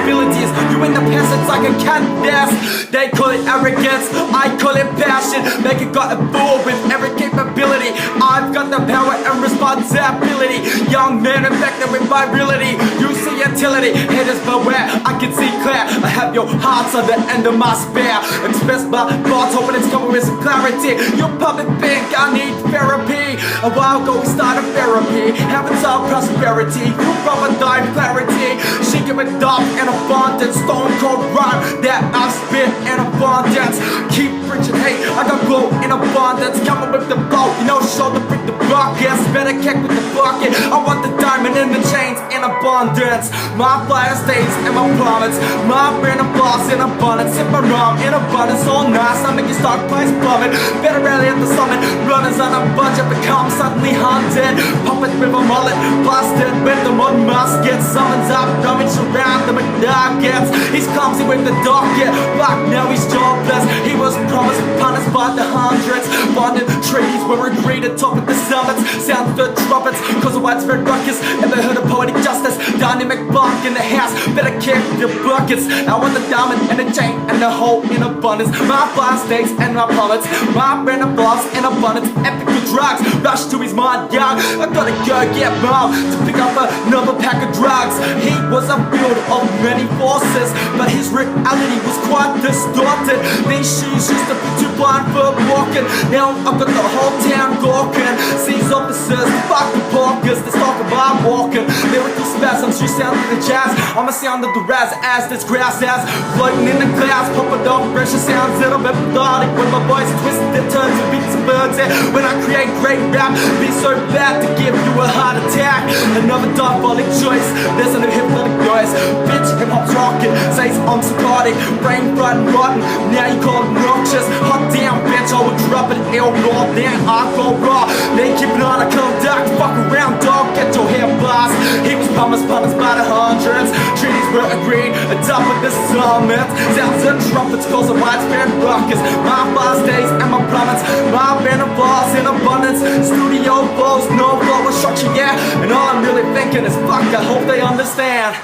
capabilities. You in the peasants like a canvas. They call it arrogance, I call it passion. Make it got a fool with every capability. I've got the power and responsibility. Young man infected with virility. You see utility, haters beware. I can see clear. I have your hearts on the end of my spear. Express my thoughts, hoping it's coming with some clarity. You probably think I need therapy. A while ago we started therapy. Heaven's our prosperity. You probably die of clarity. She give it up in abundance. Stone cold rhyme that I spit in abundance. Keep preaching hate, I got glow in abundance. Coming with the bow, you know, shoulder break the buckets. Better kick with the bucket. I want the diamond in the chains in abundance. My fire stays in my province. My brand of boss in abundance. Sip my rum in abundance, all nice. I make your stock price plummet. Better rally at the summit. Runners on a budget become suddenly haunted. Puppet with a mullet, blasted with the mud musket. Summons up, rummage around the McNuggets. He's clumsy with the docket. Fuck, now he's jobless. He was promised punished by the hundreds. Bonded treaties were agreed atop of the summits. Sound the trumpets, cause of widespread ruckus. Ever heard of poetic justice? Dynamic buck in the house. Better kick the buckets. I want the diamond and the chain and the whole in abundance. My fire stakes and my plummets. My brand of boss in abundance. Epic with drugs. Rush to his mind young. I gotta go get mom to pick up another pack of drugs. He was a build of many forces, but his reality was quite distorted. These shoes used to be too blind for walking. Now I've got the whole town gawking. Sees officers, fuck the porkers. They talk about walking. Lyrical spasms, you sound like the jazz. I'm a sound of the razz as this grass ass floating in the clouds. Pumping off pressure sounds little bit methodic. When my voice twists and turns and beats and birds. And when I create great rap, be so bad to give you a heart attack. Another diabolic choice. There's a new hypnotic noise. Bitch, hip hop's rockin'. Says I'm psychotic, brain fried and rotten. Now you call it noxious. Hot damn bitch, I would drop it ill raw. Then I go raw. They keep it on a conduct. Fuck around, dog, get your hair boss. He was promised by the hundreds. Treaties were agreed, atop of the summit. Sounds of trumpets cause a widespread ruckus. My fire stays and my plummets. My band of balls in abundance. Studio balls, no flow structure, yeah. And all I'm really thinking is fuck, I hope they understand.